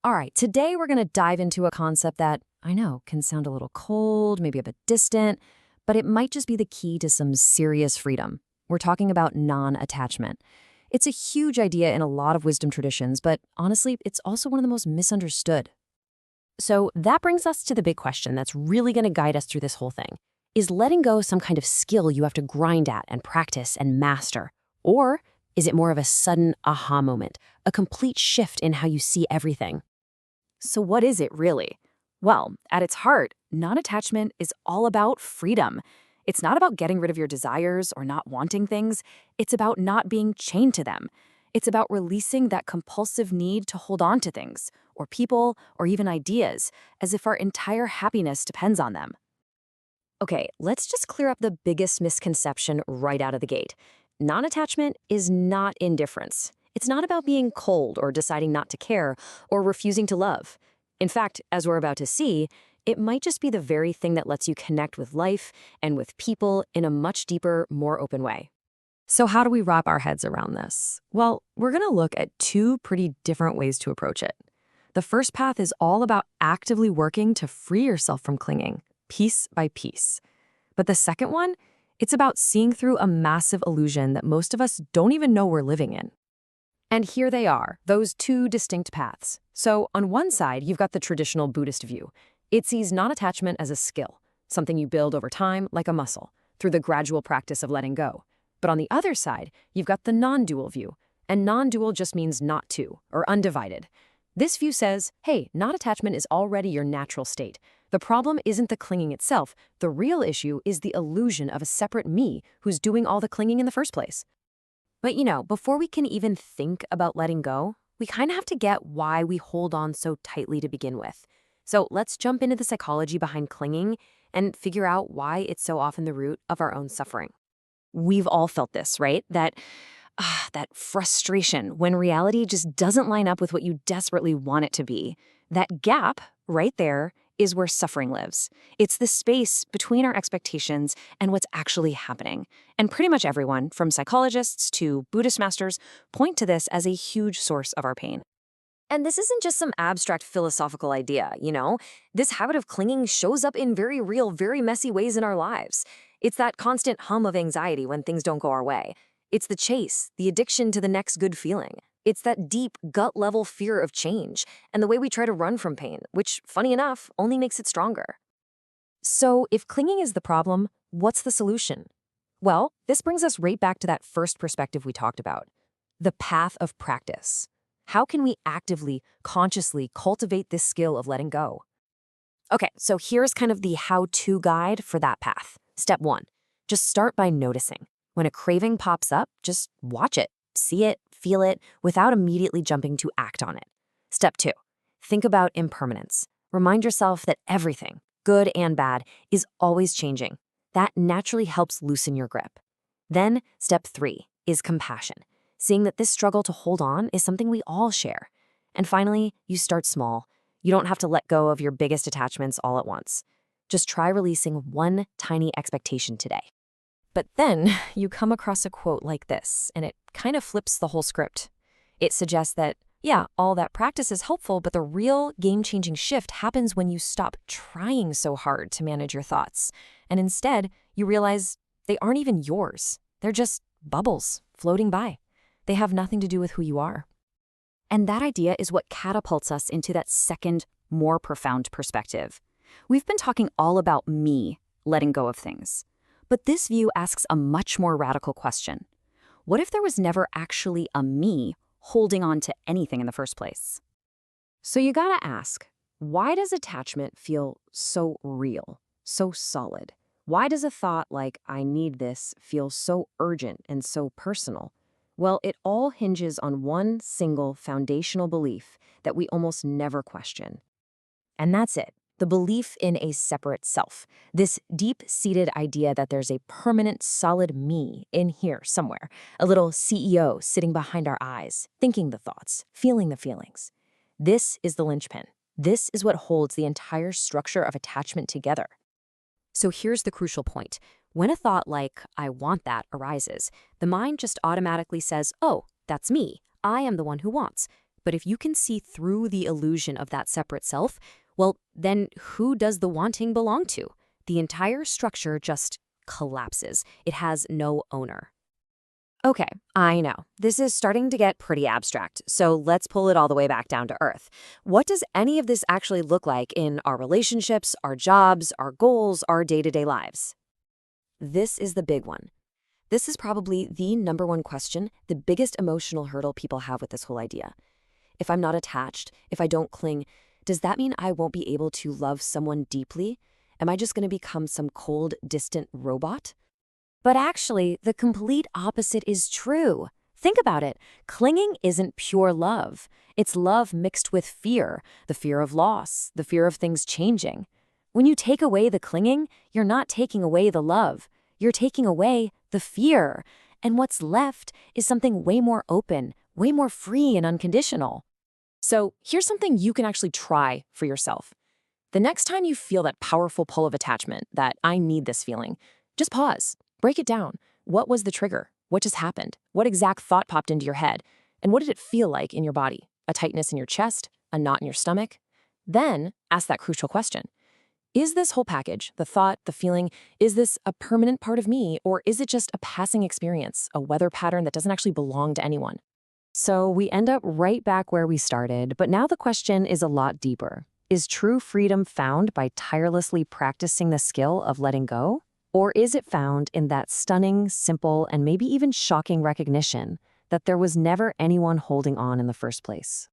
All right, today we're going to dive into a concept that I know can sound a little cold, maybe a bit distant, but it might just be the key to some serious freedom. We're talking about non-attachment. It's a huge idea in a lot of wisdom traditions, but honestly, it's also one of the most misunderstood. So that brings us to the big question that's really going to guide us through this whole thing. Is letting go some kind of skill you have to grind at and practice and master? Or is it more of a sudden aha moment, a complete shift in how you see everything? So, what is it really? Well, at its heart, non attachment is all about freedom. It's not about getting rid of your desires or not wanting things, it's about not being chained to them. It's about releasing that compulsive need to hold on to things, or people, or even ideas, as if our entire happiness depends on them. Okay, let's just clear up the biggest misconception right out of the gate. Non attachment is not indifference. It's not about being cold or deciding not to care or refusing to love. In fact, as we're about to see, it might just be the very thing that lets you connect with life and with people in a much deeper, more open way. So, how do we wrap our heads around this? Well, we're going to look at two pretty different ways to approach it. The first path is all about actively working to free yourself from clinging, piece by piece. But the second one, it's about seeing through a massive illusion that most of us don't even know we're living in. And here they are, those two distinct paths. So on one side, you've got the traditional Buddhist view. It sees non-attachment as a skill, something you build over time like a muscle, through the gradual practice of letting go. But on the other side, you've got the non-dual view. And non-dual just means not to, or undivided. This view says, hey, non-attachment is already your natural state. The problem isn't the clinging itself. The real issue is the illusion of a separate me who's doing all the clinging in the first place. But before we can even think about letting go, we kind of have to get why we hold on so tightly to begin with. So let's jump into the psychology behind clinging and figure out why it's so often the root of our own suffering. We've all felt this, right? That frustration when reality just doesn't line up with what you desperately want it to be. That gap right there is where suffering lives. It's the space between our expectations and what's actually happening. And pretty much everyone, from psychologists to Buddhist masters, point to this as a huge source of our pain. And this isn't just some abstract philosophical idea. This habit of clinging shows up in very real, very messy ways in our lives. It's that constant hum of anxiety when things don't go our way. It's the chase, the addiction to the next good feeling. It's that deep, gut-level fear of change and the way we try to run from pain, which, funny enough, only makes it stronger. So, if clinging is the problem, what's the solution? Well, this brings us right back to that first perspective we talked about, the path of practice. How can we actively, consciously cultivate this skill of letting go? Okay, so here's kind of the how-to guide for that path. Step 1, just start by noticing. When a craving pops up, just watch it, see it, feel it, without immediately jumping to act on it. Step 2, think about impermanence. Remind yourself that everything, good and bad, is always changing. That naturally helps loosen your grip. Then, step 3 is compassion, seeing that this struggle to hold on is something we all share. And finally, you start small. You don't have to let go of your biggest attachments all at once. Just try releasing one tiny expectation today. But then you come across a quote like this, and it kind of flips the whole script. It suggests that, yeah, all that practice is helpful, but the real game-changing shift happens when you stop trying so hard to manage your thoughts. And instead, you realize they aren't even yours. They're just bubbles floating by. They have nothing to do with who you are. And that idea is what catapults us into that second, more profound perspective. We've been talking all about me letting go of things. But this view asks a much more radical question. What if there was never actually a me holding on to anything in the first place? So you gotta ask, why does attachment feel so real, so solid? Why does a thought like, I need this, feel so urgent and so personal? Well, it all hinges on one single foundational belief that we almost never question. And that's it. The belief in a separate self, this deep-seated idea that there's a permanent, solid me in here somewhere, a little CEO sitting behind our eyes, thinking the thoughts, feeling the feelings. This is the linchpin. This is what holds the entire structure of attachment together. So here's the crucial point. When a thought like, I want that, arises, the mind just automatically says, oh, that's me. I am the one who wants. But if you can see through the illusion of that separate self, well, then who does the wanting belong to? The entire structure just collapses. It has no owner. Okay, I know. This is starting to get pretty abstract, so let's pull it all the way back down to earth. What does any of this actually look like in our relationships, our jobs, our goals, our day-to-day lives? This is the big one. This is probably the number one question, the biggest emotional hurdle people have with this whole idea. If I'm not attached, if I don't cling, does that mean I won't be able to love someone deeply? Am I just going to become some cold, distant robot? But actually, the complete opposite is true. Think about it. Clinging isn't pure love. It's love mixed with fear, the fear of loss, the fear of things changing. When you take away the clinging, you're not taking away the love. You're taking away the fear. And what's left is something way more open, way more free and unconditional. So here's something you can actually try for yourself. The next time you feel that powerful pull of attachment, that I need this feeling, just pause. Break it down. What was the trigger? What just happened? What exact thought popped into your head? And what did it feel like in your body? A tightness in your chest? A knot in your stomach? Then ask that crucial question. Is this whole package, the thought, the feeling, is this a permanent part of me, or is it just a passing experience, a weather pattern that doesn't actually belong to anyone? So we end up right back where we started, but now the question is a lot deeper. Is true freedom found by tirelessly practicing the skill of letting go? Or is it found in that stunning, simple, and maybe even shocking recognition that there was never anyone holding on in the first place?